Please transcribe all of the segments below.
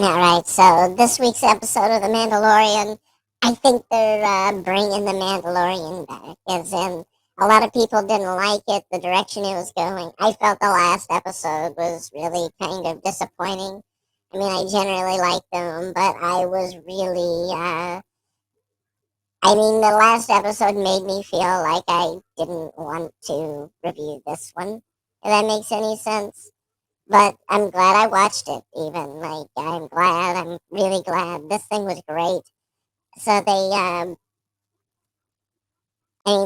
All right, so this week's episode of The Mandalorian, I think they're bringing The Mandalorian back, as in a lot of people didn't like it, the direction it was going. I felt the last episode was really kind of disappointing. I mean, I generally like them, but I was really, the last episode made me feel like I didn't want to review this one, if that makes any sense. But I'm glad I watched it, even. Like, I'm really glad. This thing was great. So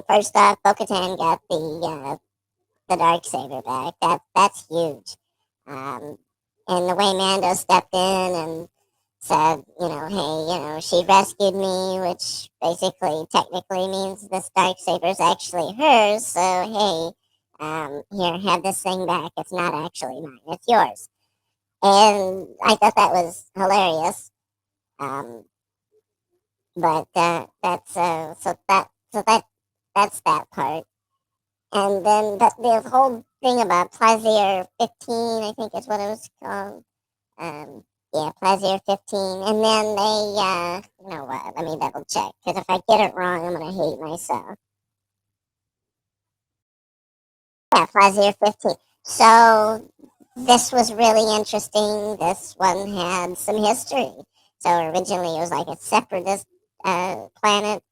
first off, Bo Katan got the Darksaber back. That's huge. Um, and the way Mando stepped in and said, hey, she rescued me, which basically technically means this Darksaber's actually hers. So, hey, here, have this thing back. It's not actually mine, it's yours. And I thought that was hilarious. Um, but that's that's that part. And then the whole thing about Plaisir 15, I think is what it was called. Yeah, Plaisir 15. And then you know what? Let me double check, because if I get it wrong, I'm gonna hate myself. Yeah, Plaisir 15. So this was really interesting. This one had some history. So originally it was like a separatist planet,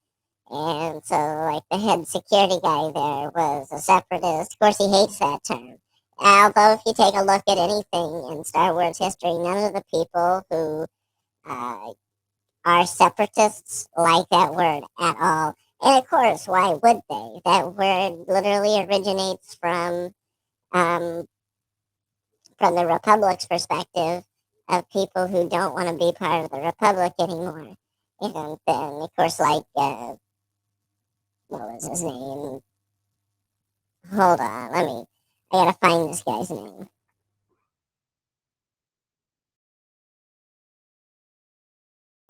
and so like the head security guy there was a separatist. Of course, he hates that term. Although if you take a look at anything in Star Wars history, none of the people who uh, are separatists like that word at all. And of course, why would they? That word literally originates um, from the Republic's perspective of people who don't want to be part of the Republic anymore. And then, of course, like, what was his name? Hold on, I gotta find this guy's name.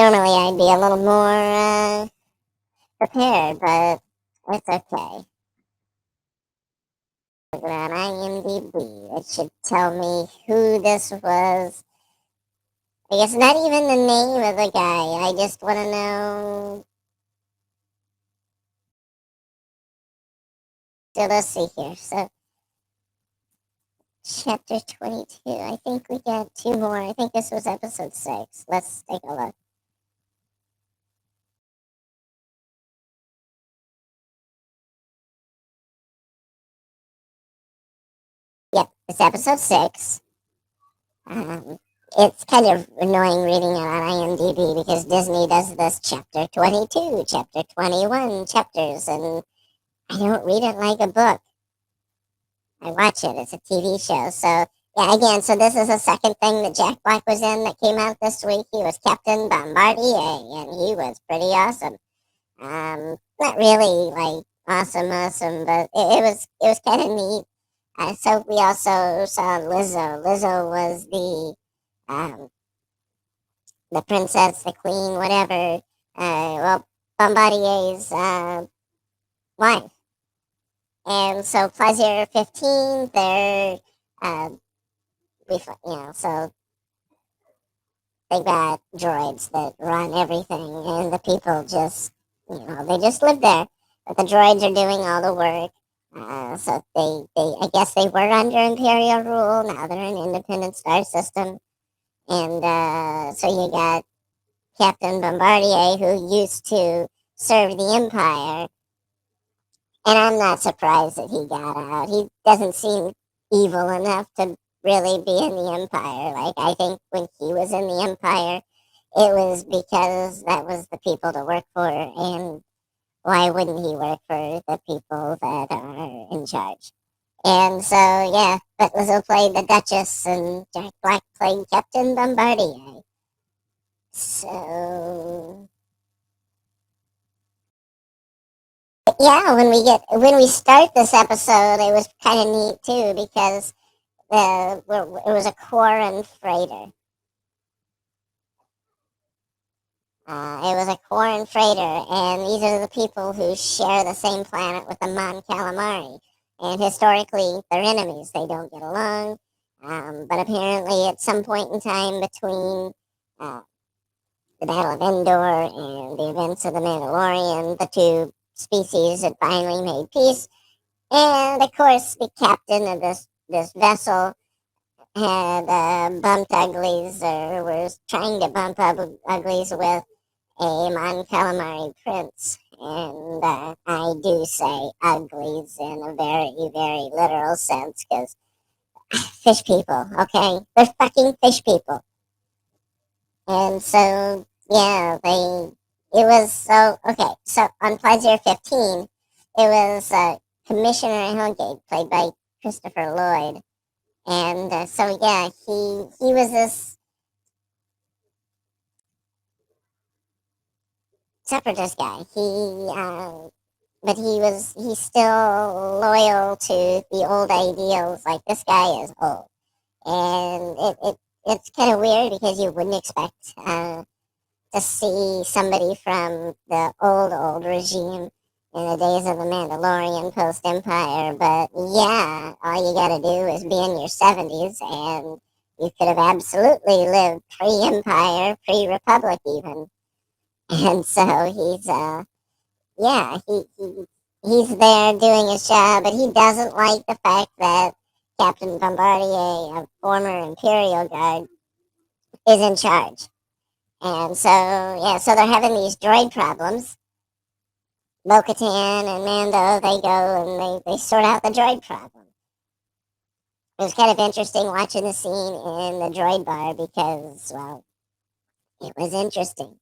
Normally I'd be a little more prepared, but it's okay. Look at IMDb. It should tell me who this was. I guess not even the name of the guy. I just want to know. So let's see here. So chapter 22. I think we got two more. I think this was episode 6. Let's take a look. Yep, it's episode 6. Um, it's kind of annoying reading it on IMDb because Disney does this chapter 22, chapter 21 chapters, and I don't read it like a book. I watch it. It's a TV show. So, yeah, again, so this is the second thing that Jack Black was in that came out this week. He was Captain Bombardier, and he was pretty awesome. Not really like awesome, but it was kind of neat. So we also saw Lizzo. Lizzo was um, the princess, the queen, whatever. Bombardier's wife. And so Plaisir 15, they're uh, so they got droids that run everything, and the people just, they just live there. But the droids are doing all the work. So I guess they were under Imperial rule. Now they're an independent star system. And so you got Captain Bombardier, who used to serve the Empire. And I'm not surprised that he got out. He doesn't seem evil enough to really be in the Empire. Like, I think when he was in the Empire, it was because that was the people to work for. And why wouldn't he work for the people that are in charge? And so, yeah, but Lizzo played the Duchess and Jack Black played Captain Bombardier. So, yeah, when we start this episode, it was kind of neat too because it was a Quarren freighter. It was a Quarren freighter, and these are the people who share the same planet with the Mon Calamari. And historically, they're enemies. They don't get along. But apparently, at some point in time between uh, the Battle of Endor and the events of the Mandalorian, the two species had finally made peace. And of course, the captain of this vessel had bumped uglies, or was trying to bump uglies with a Mon Calamari prince. And I do say uglies in a very, very literal sense, because fish people, okay? They're fucking fish people. And so, yeah, it was so, okay, so on Flight 015, it was Commissioner Hellgate, played by Christopher Lloyd. And so, yeah, he was this separatist guy. But he's still loyal to the old ideals. Like, this guy is old. And it's kind of weird, because you wouldn't expect to see somebody from the old regime in the days of the Mandalorian post-Empire. But yeah, all you gotta do is be in your 70s, and you could have absolutely lived pre-Empire, pre-Republic even. And so yeah, he's there doing his job, but he doesn't like the fact that Captain Bombardier, a former Imperial guard, is in charge. And so, yeah, so they're having these droid problems. Bo Katan and Mando, they go and they sort out the droid problem. It was kind of interesting watching the scene in the droid bar, because, well, it was interesting.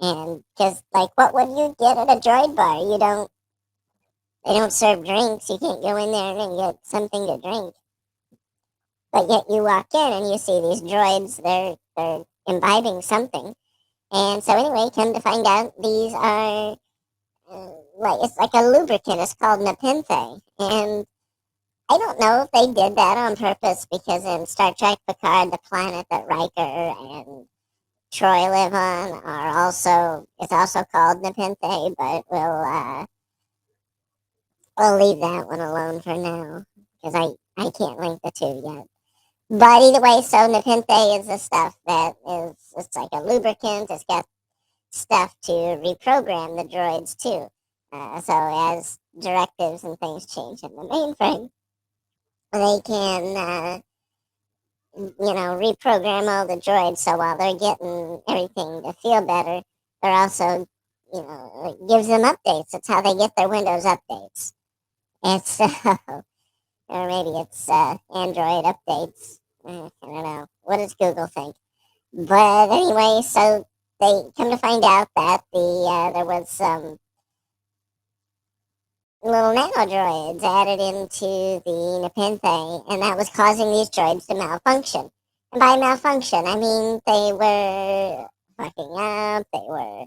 And because, like, what would you get at a droid bar? They don't serve drinks. You can't go in there and get something to drink. But yet you walk in and you see these droids, they're imbibing something. And so anyway, come to find out, these are like, it's like a lubricant. It's called nepenthe, and I don't know if they did that on purpose, because in Star Trek Picard, the planet that Riker and Troy live on it's also called nepenthe, but we'll leave that one alone for now, because I can't link the two yet. But either way, so nepenthe is the stuff it's like a lubricant. It's got stuff to reprogram the droids too. So as directives and things change in the mainframe, they can, reprogram all the droids. So while they're getting everything to feel better, they're also, it gives them updates. That's how they get their Windows updates. It's, or maybe it's Android updates. I don't know. What does Google think? But anyway, so they come to find out that there was some little nanodroids added into the nepenthe, and that was causing these droids to malfunction. And by malfunction, I mean they were fucking up, they were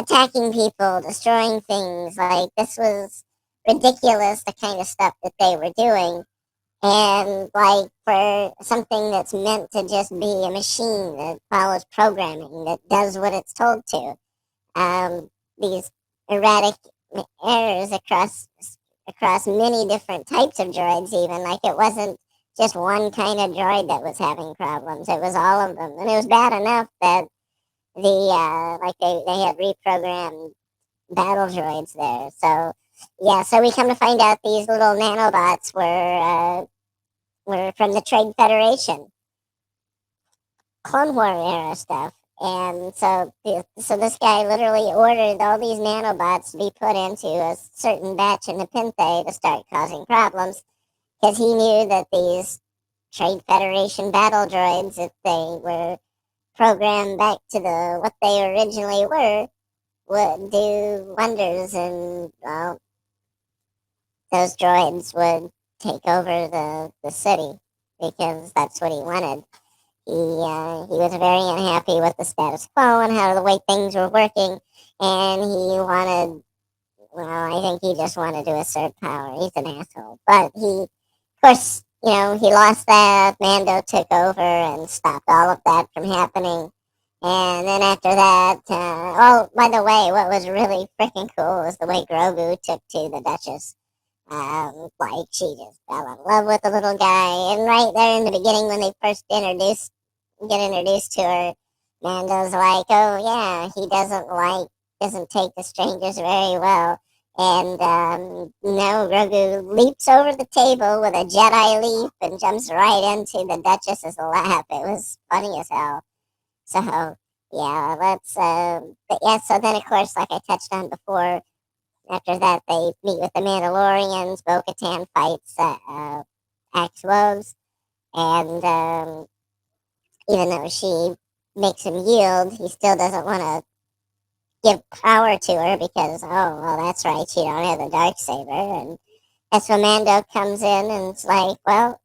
attacking people, destroying things. Like, this was ridiculous, the kind of stuff that they were doing. And, like, for something that's meant to just be a machine that follows programming, that does what it's told to, these erratic errors across many different types of droids, even. Like, it wasn't just one kind of droid that was having problems, it was all of them. And it was bad enough that they had reprogrammed battle droids there. So yeah, so we come to find out these little nanobots were from the Trade Federation, Clone War era stuff. And so this guy literally ordered all these nanobots to be put into a certain batch in nepenthe to start causing problems, because he knew that these Trade Federation battle droids, if they were programmed back to what they originally were, would do wonders, and, well, those droids would take over the city, because that's what he wanted. He was very unhappy with the status quo and how the way things were working, and he wanted, well, I think he just wanted to assert power. He's an asshole. But of course, he lost that. Mando took over and stopped all of that from happening. And then after that, oh, by the way, what was really freaking cool was the way Grogu took to the Duchess. Like, she just fell in love with the little guy. And right there in the beginning, when they first introduced get introduced to her, Mando's like, oh yeah, he doesn't take the strangers very well. And no, Grogu leaps over the table with a Jedi leap and jumps right into the Duchess's lap. It was funny as hell. So yeah, but yeah. So then, of course, like I touched on before, after that they meet with the Mandalorians. Bo Katan fights Axe Woves, and even though she makes him yield, he still doesn't want to give power to her because, oh, well, that's right, she don't have the Darksaber. And that's when Mando comes in and it's like, well,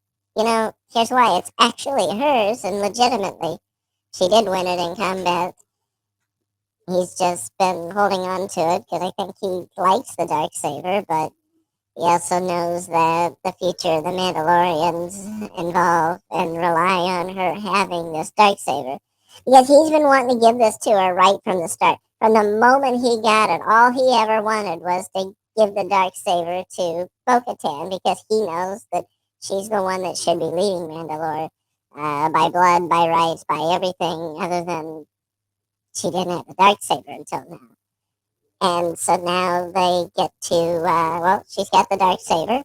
here's why. It's actually hers, and legitimately, she did win it in combat. He's just been holding on to it because I think he likes the Darksaber, but he also knows that the future of the Mandalorians involve and rely on her having this Darksaber. Because he's been wanting to give this to her right from the start. From the moment he got it, all he ever wanted was to give the Darksaber to Bo-Katan because he knows that she's the one that should be leading Mandalore by blood, by rights, by everything other than she didn't have the Darksaber until now. And so now they get to, well, she's got the Darksaber.